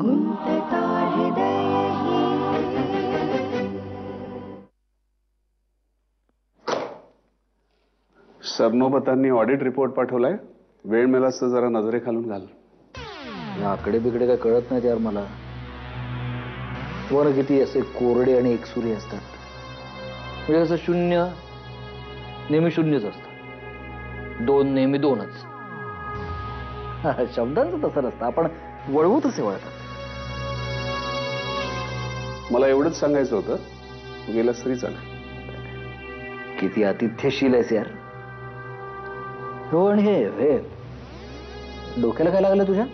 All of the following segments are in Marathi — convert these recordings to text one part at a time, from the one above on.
गुंतता हृदय ही. सरनोबतांनी ऑडिट रिपोर्ट पाठवलाय. वेळ मिळाला तर जरा नजरेखालून घाल. आकडे बिकडे काय कळत नाहीत यार मला. तुम्हाला किती असे कोरडे आणि एकसुरी असतात. म्हणजे असं शून्य नेहमी शून्यच असतं, दोन नेहमी दोनच. शब्दांचं तसं नसतं, आपण वळवू तसे वळतात. मला एवढंच सांगायचं होतं, तू गेलास तरी चालेल. किती आतिथ्यशील आहेस यार. रोहन, हे डोक्याला काय लागलं तुझ्या?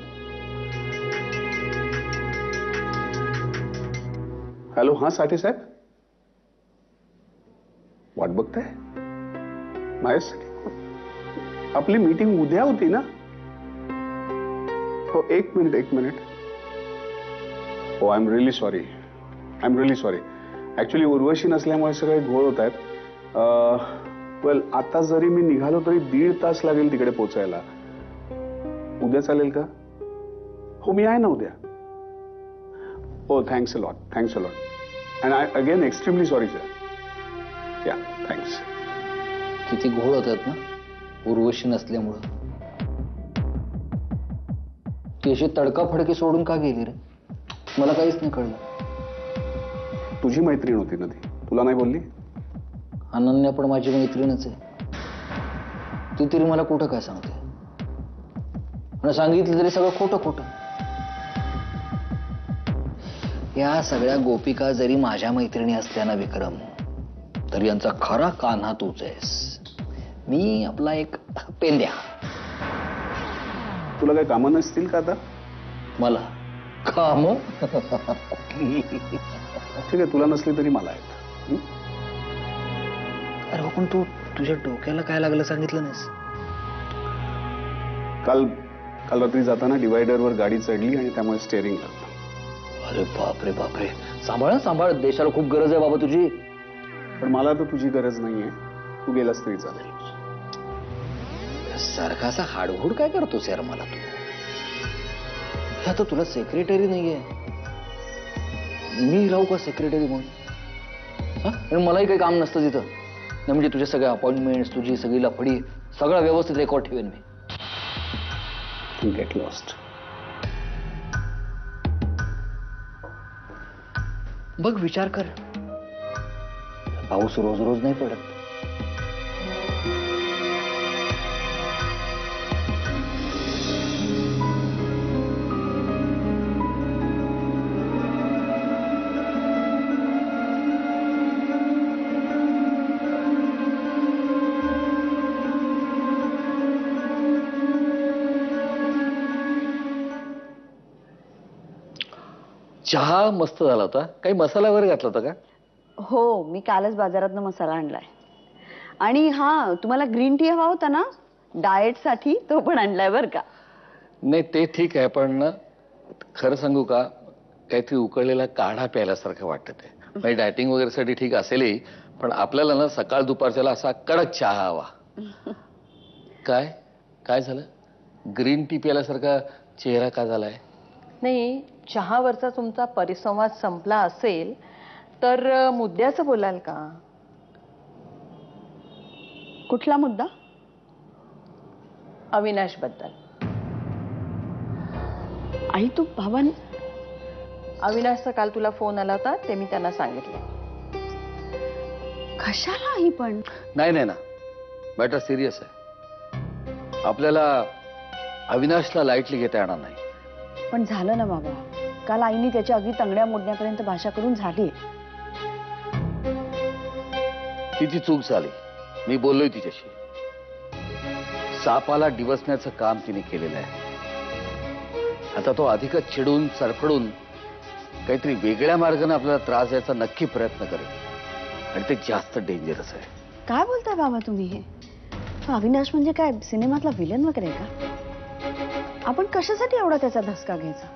हॅलो, हा साठे साहेब, वाट बघताय माझ्यासाठी? आपली मीटिंग उद्या होती ना? हो, एक मिनिट. हो, I am really sorry. Actually Urvashi नसल्यामुळे सगळे घोळ होत आहेत. वेल, आता जरी मी निघालो तरी 1.5 तास लागेल तिकडे पोहोचायला. उद्या चालेल का? हो, मी आहे ना उद्या. हो, thanks a lot. And I again extremely sorry sir. या, थँक्स. किती घोळ होतात ना उर्वशी नसल्यामुळं. ती अशी तडकाफडकी सोडून का गेली रे? मला काहीच नाही कळलं. तुझी मैत्रीण होती ना ती, तुला नाही बोलली? अनन्या पण माझी मैत्रीणच आहे. ती तरी मला कुठं काय सांगते, आणि सांगितलं तरी सगळं खोटं. या सगळ्या गोपिका जरी माझ्या मैत्रिणी असल्या ना विक्रम, तरी यांचा खरा कान्हा तूच आहेस. मी आपला एक पेंद्या. तुला काही कामं नसतील का आता? मला काम? ठीक आहे, तुला नसली तरी मला आहेत. अरे पण तू तुझ्या डोक्याला काय लागलं सांगितलं नाहीस? काल रात्री जाताना डिवायडरवर गाडी चढली आणि त्यामुळे स्टेअरिंग लागलं. अरे बापरे. सांभाळ, देशाला खूप गरज आहे बाबा तुझी. पण मला तर तुझी गरज नाहीये. तू गेलास तरी चालेल. सारखासा हाडहूड काय करतोस यार मला तू? आता तुला सेक्रेटरी नाहीये, मी राहू का सेक्रेटरी म्हणून? आणि मलाही काही काम नसतं तिथं. नाही म्हणजे तुझे सगळे अपॉइंटमेंट्स, तुझी सगळी लफडी, सगळं व्यवस्थित रेकॉर्ड ठेवेन मी. Get lost. बघ, विचार कर, पाऊस रोज रोज नाही पडत. चहा मस्त झाला होता. काही मसाला वगैरे घातला होता का? हो, मी कालच बाजारातनं मसाला आणलाय. आणि हा, तुम्हाला ग्रीन टी हवा होता ना डाएट साठी, तो पण आणलाय बर का. नाही ते ठीक आहे, पण खरं सांगू का, काहीतरी उकळलेला काढा प्यायल्यासारखं वाटतं ते. म्हणजे डायटिंग वगैरे साठी ठीक असेलही, पण आपल्याला ना सकाळ दुपारच्याला असा कडक चहा हवा. काय झालं? ग्रीन टी प्यायल्यासारखा चेहरा का झालाय? नाही, चहावरचा तुमचा परिसंवाद संपला असेल तर मुद्द्याचं बोलाल का? कुठला मुद्दा? अविनाश बद्दल. आई, तू भावन. अविनाशचा काल तुला फोन आला होता, ते मी त्यांना सांगितले. कशाला आई पण? नाही ना, मॅटर सिरियस आहे. आपल्याला अविनाशला लाईटली घेता येणार नाही. पण झालं ना बाबा, काल आईने त्याच्या अगदी तंगड्या मोडण्यापर्यंत भाषा करून झाली. तिची चूक झाली, मी बोललोय तिच्याशी. सापाला डिवसण्याचं काम तिने केलेलं आहे. आता तो अधिकच चिडून सरफडून काहीतरी वेगळ्या मार्गाने आपल्याला त्रास द्यायचा नक्की प्रयत्न करेल, आणि ते जास्त डेंजरस आहे. काय बोलताय बाबा तुम्ही हे? अविनाश म्हणजे काय सिनेमातला विलन वगैरे का? आपण कशासाठी एवढा त्याचा धसका घ्यायचा?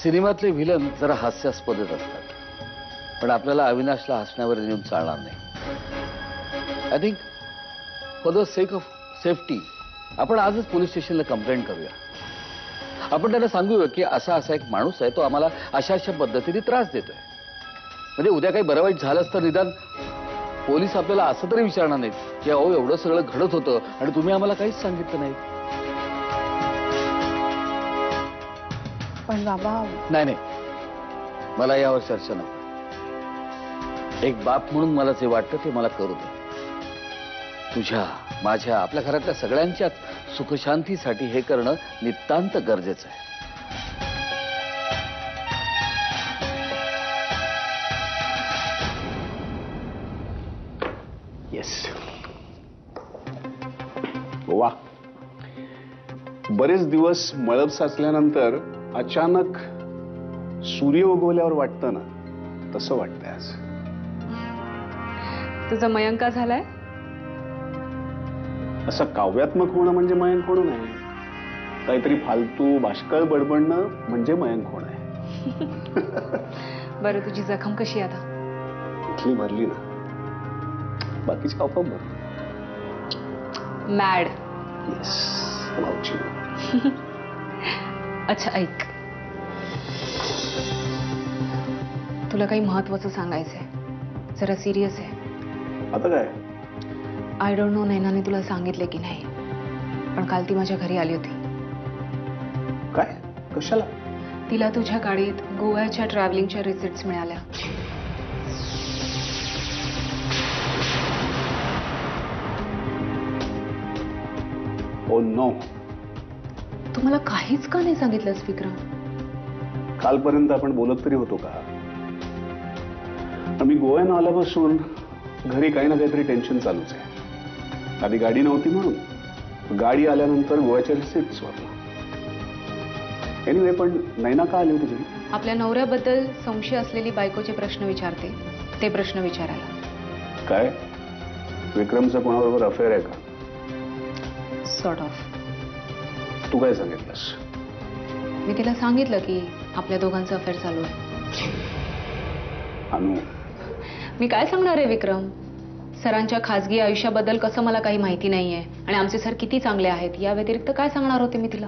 सिनेमातले विलन जरा हास्यास्पदच असतात, पण आपल्याला अविनाशला हसण्यावर नेऊन चालणार नाही. I think for the sake of safety आपण आजच पोलीस स्टेशनला कंप्लेंट करूया. आपण त्यांना सांगूया की असा असा एक माणूस आहे, तो आम्हाला अशा अशा पद्धतीने त्रास देतोय. म्हणजे उद्या काही बरं वाईट झालंच तर निदान पोलीस आपल्याला असं तरी विचारणार नाहीत की अहो एवढं सगळं घडत होतं आणि तुम्ही आम्हाला काहीच सांगितलं नाही. पण बाबा, नाही नाही, मला यावर चर्चा नको. एक बाप म्हणून मला जे वाटतं ते मला करू दे. तुझ्या, माझ्या, आपल्या घरातल्या सगळ्यांच्याच सुखशांतीसाठी हे करणं नितांत गरजेचं आहे. येस. वा. बरेच दिवस मळब साचल्यानंतर अचानक सूर्य उगवल्यावर वाटतं ना, तसं वाटतंय आज. तुझा मयंका झालाय? असं काव्यात्मक होणं म्हणजे मयंक होणं नाही. काहीतरी फालतू भाष्कळ बडबडणं म्हणजे मयंक होणं आहे. बरं, तुझी जखम कशी आहे आता? इथली भरली ना, बाकीची आपोआप भरली. मॅड. येस. मावची. अच्छा, ऐक, तुला काही महत्वाचं सांगायचंय. जरा सिरियस आहे. आता काय? आय डोंट नो नैनाने तुला सांगितले की नाही, पण काल ती माझ्या घरी आली होती. काय? कशाला? तिला तुझ्या गाडीत गोव्याच्या ट्रॅव्हलिंगच्या रिसिप्ट्स मिळाल्या. Oh no. तू मला काहीच का नाही सांगितलंस विक्रम? कालपर्यंत आपण बोलत तरी होतो का? आम्ही गोव्यानं आल्यापासून घरी काही ना काहीतरी टेन्शन चालूच आहे. आधी गाडी नव्हती म्हणून, गाडी आल्यानंतर गोव्याच्या रिसिप्ट्स वाटलं. एनिवे, पण नैना का आली होती घरी? आपल्या नवऱ्याबद्दल संशय असलेली बायकोचे प्रश्न विचारते, ते प्रश्न विचारायला. काय? विक्रमचा कोणाबरोबर अफेअर आहे का? Sort of. तू काय सांगितलंस? मी तिला सांगितलं की आपल्या दोघांचं अफेअर चालू आहे. अनु, मी काय सांगणार आहे विक्रम? सरांच्या खाजगी आयुष्याबद्दल कसं मला काही माहिती नाहीये आणि आमचे सर किती चांगले आहेत या व्यतिरिक्त काय सांगणार होते मी तिला?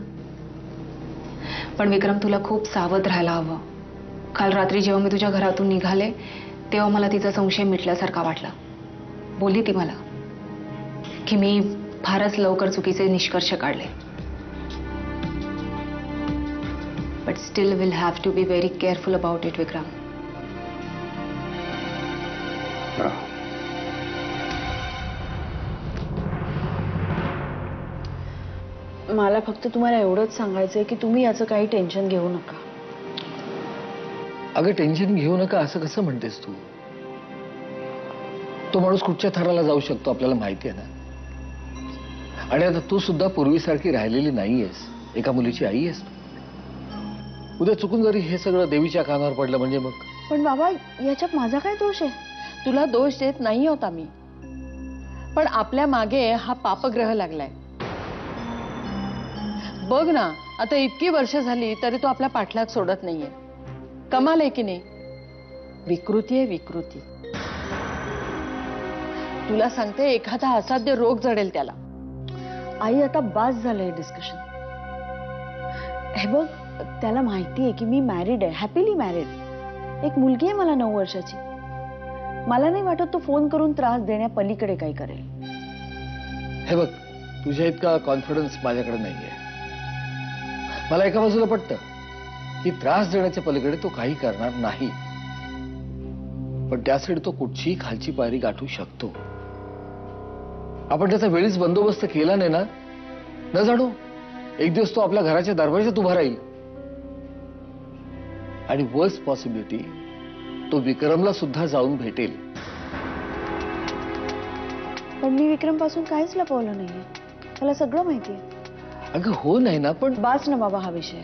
पण विक्रम, तुला खूप सावध राहायला हवं. काल रात्री जेव्हा मी तुझ्या घरातून निघाले तेव्हा मला तिचा संशय मिटल्यासारखा वाटला. बोलली ती मला की मी फारच लवकर चुकीचे निष्कर्ष काढले. But still will have to be very careful about it Vikram. मला फक्त तुम्हाला एवढंच सांगायचंय की तुम्ही याचं काही टेन्शन घेऊ नका. अगं, टेन्शन घेऊ नका असं कसं म्हणतेस तू? तो माणूस कुठच्या थराला जाऊ शकतो आपल्याला माहिती आहे ना. आणि आता तू सुद्धा पूर्वीसारखी राहिलेली नाहीयेस. एका मुलीची आई आहेस तू. उद्या चुकून जरी हे सगळं देवीच्या कानावर पडलं म्हणजे मग? पण बाबा, याच्यात माझा काय दोष आहे? तुला दोष देत नाही होता मी, पण आपल्या मागे हा पापग्रह लागलाय. बघ ना, आता इतकी वर्ष झाली तरी तो आपला पाठलाग सोडत नाहीये. कमाल आहे की नाही? विकृती आहे विकृती. तुला सांगते, एखादा असाध्य रोग जडेल त्याला. आई, आता बास झालंय डिस्कशन. हे बघ, त्याला माहिती आहे की मी मॅरिड आहे, हॅपीली मॅरिड. एक मुलगी आहे मला 9 वर्षाची. मला नाही वाटत तो फोन करून त्रास देण्या पलीकडे काही करेल. हे बघ, तुझ्या इतका कॉन्फिडन्स माझ्याकडे नाहीये. मला एका बाजूला पटतं की त्रास देण्याच्या पलीकडे तो काही करणार नाही, पण त्यासाठी तो कुठचीही खालची पायरी गाठू शकतो. आपण त्याचा वेळीच बंदोबस्त केला नाही ना, न जाणू एक दिवस तो आपल्या घराच्या दरवाजात उभा राहील. आणि वर्स्ट पॉसिबिलिटी, तो विक्रमला सुद्धा जाऊन भेटेल. पण मी विक्रम पासून काहीच लपवलं नाहीये. मला सगळं माहितीये. अगं हो, नाही ना, पण बास ना बाबा हा विषय.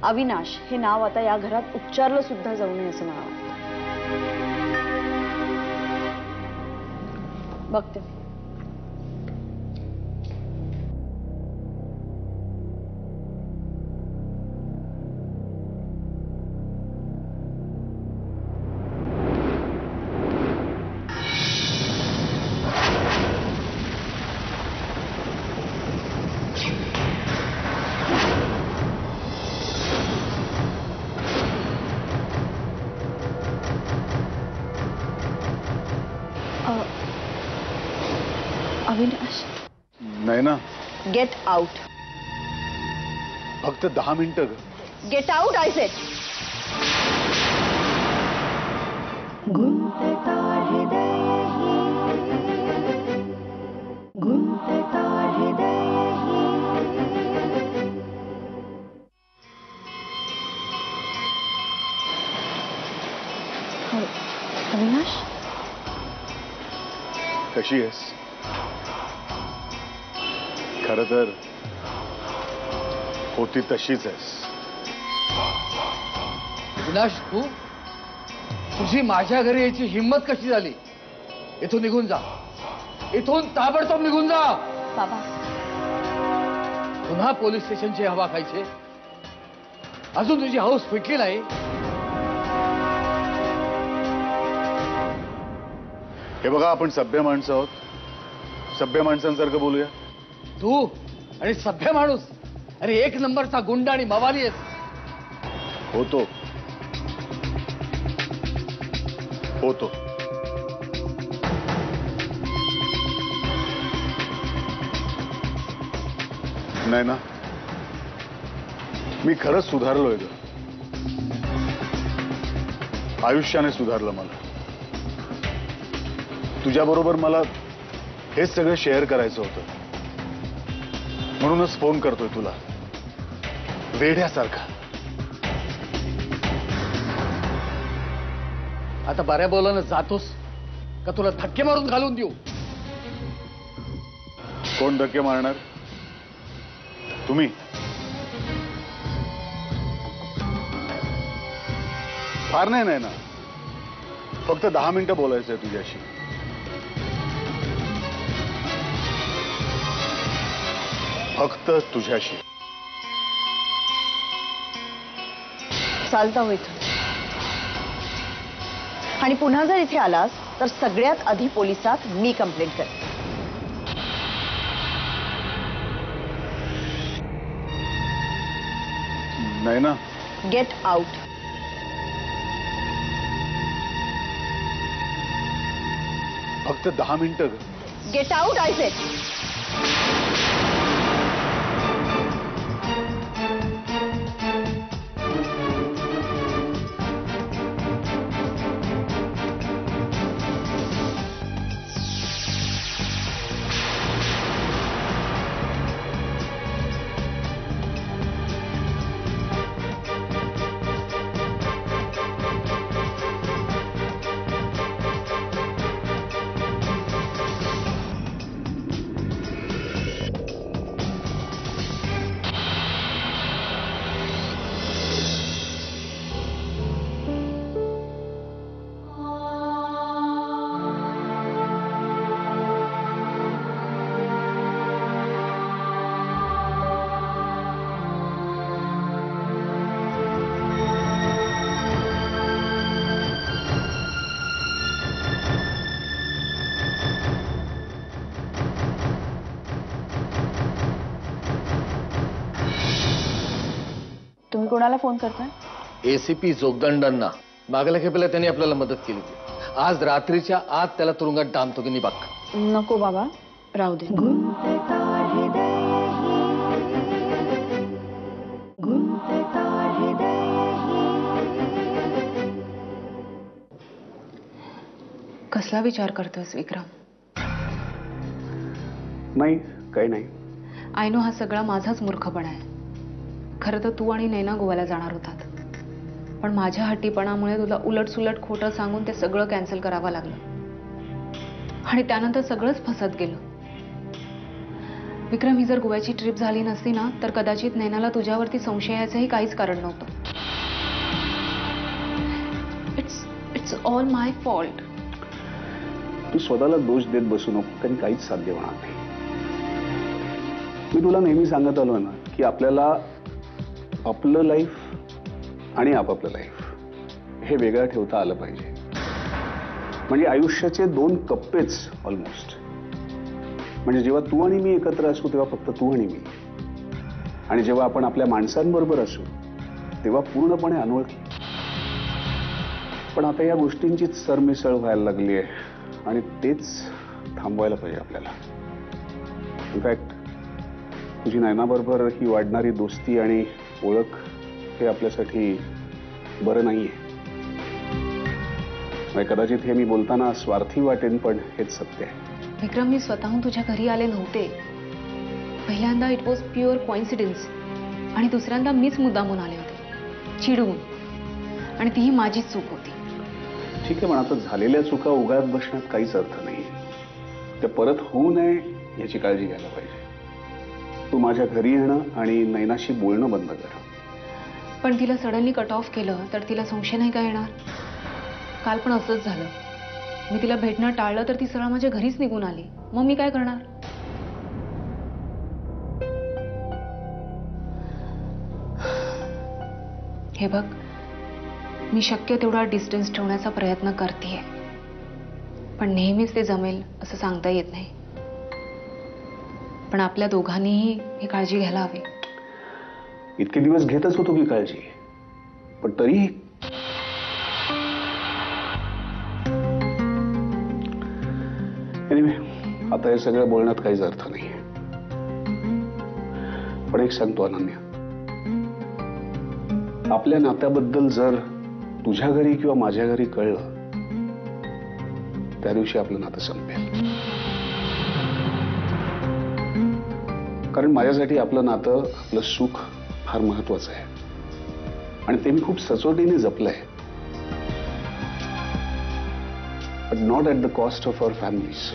अविनाश हे नाव आता या घरात उच्चारलं सुद्धा जाऊ नये असं मला वाटतं. बघते. अविनाश नाही ना, गेट आउट. फक्त 10 मिनिटं ग. Get out I said. Avinash कशी आहेस? खरं तर होती तशीच आहेस. विनाश, तुझी माझ्या घरी यायची हिंमत कशी झाली? इथून निघून जा, इथून ताबडतोब निघून जा. बाबा पुन्हा पोलीस स्टेशनची हवा खायची? अजून तुझी हौस फिटली नाही? हे बघा, आपण सभ्य माणसं आहोत. सभ्य माणसांसारखं बोलूया. तू आणि सभ्य माणूस, अरे एक नंबरचा गुंड आणि मवाली आहेस. होतो होतो नाही ना, मी खरंच सुधारलोय ग. आयुष्याने सुधारलं मला. तुझ्याबरोबर मला हे सगळं शेअर करायचं होतं, म्हणूनच फोन करतोय तुला वेड्यासारखा. आता बऱ्या बोलानं जातोस का तुला धक्के मारून घालून देऊ? कोण धक्के मारणार? तुम्ही? फार नाही ना, फक्त 10 मिनिटं बोलायचंय तुझ्याशी. फक्त तुझ्याशी. चालता होईल. आणि पुन्हा जर इथे आलास तर सगळ्यात आधी पोलिसात मी कंप्लेंट करेन. नाही ना. Get out. फक्त 10 मिनिटं ग. Get out I said. तुम्ही कोणाला फोन करताय? एसीपी जोगदंडांना. मागल्या खेपेला त्यांनी आपल्याला मदत केली होती. आज रात्रीच्या आत त्याला तुरुंगात डांबतो की नाही बघ. नको बाबा, राहू दे. कसला विचार करतोस विक्रम? नाही, काही नाही. आय नो, हा सगळा माझाच मूर्खपणा आहे. खरं तर तू आणि नैना गोव्याला जाणार होतात, पण माझ्या हट्टीपणामुळे तुला उलटसुलट खोटं सांगून ते सगळं कॅन्सल करावं लागलं आणि त्यानंतर सगळंच फसत गेलं. विक्रम, ही जर गोव्याची ट्रिप झाली नसती ना तर कदाचित नैनाला तुझ्यावरती संशयाचंही काहीच कारण नव्हतं. It's all my fault. तू स्वतःला दोष देत बसू नको, कारण काहीच साध्य होणार नाही. मी तुला नेहमी सांगत आलो ना की आपल्याला आपलं लाईफ आणि आपापलं लाईफ हे वेगळं ठेवता आलं पाहिजे. म्हणजे आयुष्याचे 2 कप्पेच ऑलमोस्ट. म्हणजे जेव्हा तू आणि मी एकत्र असू तेव्हा फक्त तू आणि मी, आणि जेव्हा आपण आपल्या माणसांबरोबर असू तेव्हा पूर्णपणे अनोळखी. पण आता या गोष्टींचीच सरमिसळ व्हायला लागली आहे आणि तेच थांबवायला पाहिजे आपल्याला. इनफॅक्ट तुझी नयनाबरोबर ही वाढणारी दोस्ती आणि ओळख हे आपल्यासाठी बरं नाहीये. कदाचित हे मी बोलताना स्वार्थी वाटेन, पण हेच सत्य आहे. विक्रम, मी स्वतःहून तुझ्या घरी आले नव्हते. पहिल्यांदा इट वॉज प्युअर कॉइन्सिडन्स आणि दुसऱ्यांदा मीच मुद्दामून आले होते, चिडून, आणि तीही माझीच चूक होती. ठीक आहे, पण आता झालेल्या चुका उगाच बसण्यात काहीच अर्थ नाही. त्या परत होऊ नये याची काळजी घ्यायला पाहिजे. तू माझ्या घरी येणं आणि नैनाशी बोलणं बंद कर. पण तिला सडनली कट ऑफ केलं तर तिला संशय नाही का येणार? काल पण असंच झालं. मी तिला भेटणं टाळलं तर ती सरळ माझ्या घरीच निघून आली. मग मी काय करणार? हे बघ, मी शक्य तेवढा डिस्टन्स ठेवण्याचा प्रयत्न करतेय, पण नेहमीच ते जमेल असं सांगता येत नाही. पण आपल्या दोघांनीही ही काळजी घ्यायला हवी. इतके दिवस घेतच होतो की काळजी, पण तरीही एनिवे, आता हे सगळं बोलण्यात काहीच अर्थ नाहीये. पण एक सांगतो अनन्या, आपल्या नात्याबद्दल जर तुझ्या घरी किंवा माझ्या घरी कळलं, त्या दिवशी आपलं नातं संपेल. कारण माझ्यासाठी आपलं नातं, आपलं सुख फार महत्वाचं आहे आणि ते मी खूप सचोटीने जपलंय. But not at the cost of our families.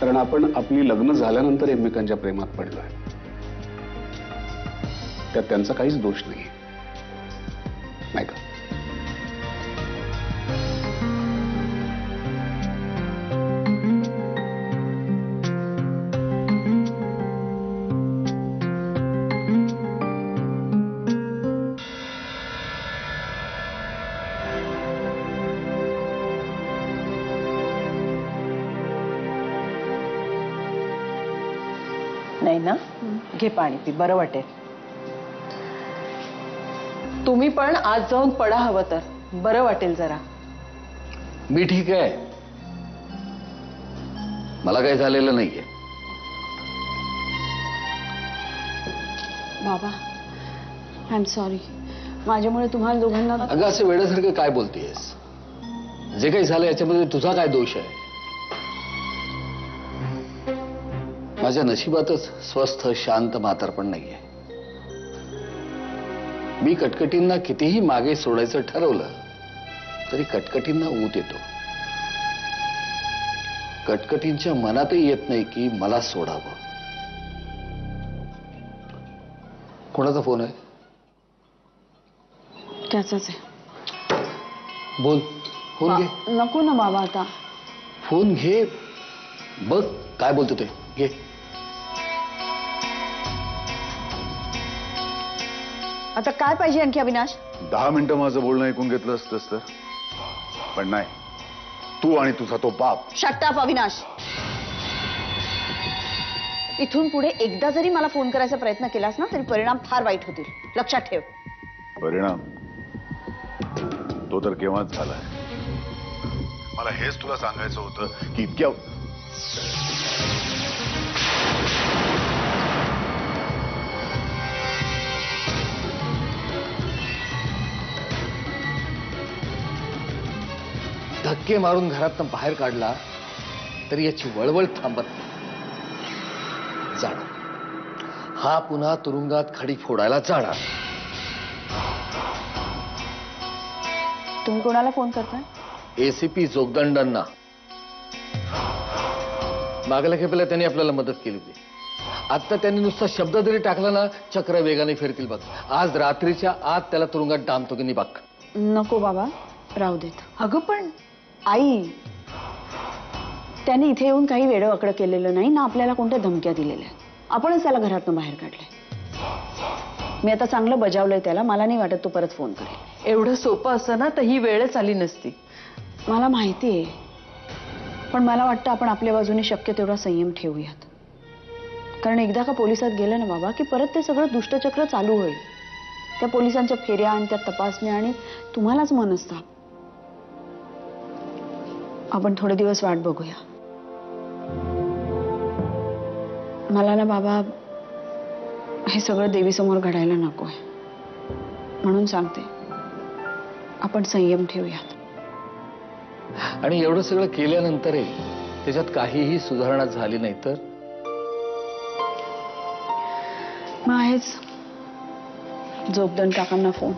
कारण आपण आपली लग्न झाल्यानंतर एकमेकांच्या प्रेमात पडलोय. त्यात त्यांचा काहीच दोष नाही, नाही का? नाही ना, घे पाणी पी, बरं वाटेल. तुम्ही पण आज जाऊन पडा, हवं तर बरं वाटेल जरा. मी ठीक आहे, मला काही झालेलं नाहीये. बाबा, आय एम सॉरी. माझ्यामुळे तुम्हाला दोघांना. अगं, असं वेड्यासारखं काय बोलतेस? जे काही झालं याच्यामध्ये तुझा काय दोष आहे? माझ्या नशिबातच स्वस्थ शांत म्हातारपण नाहीये. मी कटकटींना कितीही मागे सोडायचं ठरवलं तरी कटकटींना ऊत येतो. कटकटींच्या मनातही येत नाही की मला सोडावं. कोणाचा फोन आहे? त्याचाच आहे. बोल, फोन घे. नको ना बाबा, आता फोन घे, बघ काय बोलतो ते. घे. आता काय पाहिजे आणखी अविनाश? 10 मिनिटं माझं बोलणं ऐकून घेतलं असतंस तर. पण नाही, तू आणि तुझा तो बाप. Shut up Avinash. इथून पुढे एकदा जरी मला फोन करायचा प्रयत्न केलास ना तरी परिणाम फार वाईट होतील, लक्षात ठेव. परिणाम तो तर केव्हाच झालाय. मला हेच तुला सांगायचं होतं की इतक्या धक्के मारून घरातनं बाहेर काढला तरी याची वळवळ थांबत नाही. जाणार हा पुन्हा तुरुंगात खडी फोडायला जाणार. तुम्ही कोणाला फोन करताय? एसीपी जोगदंडांना. मागल्या खेपेला त्यांनी आपल्याला मदत केली होती. आता त्यांनी नुसता शब्द जरी टाकला ना, चक्र वेगाने फिरतील बघ. आज रात्रीच्या आत त्याला तुरुंगात डांबतो की नाही बघ. नको बाबा, राहू देत. अगं पण आई, त्याने इथे येऊन काही वेडवाकडं केलेलं नाही ना, आपल्याला कोणत्या धमक्या दिलेल्या. आपणच त्याला घरातून बाहेर काढलंय. मी आता चांगलं बजावलंय त्याला. मला नाही वाटत तो परत फोन करेल. एवढं सोपं असं ना तर ही वेळच आली नसती. मला माहिती आहे, पण मला वाटतं आपण आपल्या बाजूने शक्य तेवढा संयम ठेवूयात. कारण एकदा का पोलिसात गेलं ना बाबा की परत ते सगळं दुष्टचक्र चालू होईल. त्या पोलिसांच्या फेऱ्या आणि त्या तपासण्या आणि तुम्हालाच मनस्ताप. आपण थोडे दिवस वाट बघूया. मला ना बाबा हे सगळं देवीसमोर घडायला नको आहे. म्हणून सांगते, आपण संयम ठेवूयात. आणि एवढं सगळं केल्यानंतरही त्याच्यात काहीही सुधारणा झाली नाही तर मग आहेच जोगदंड काकांना फोन.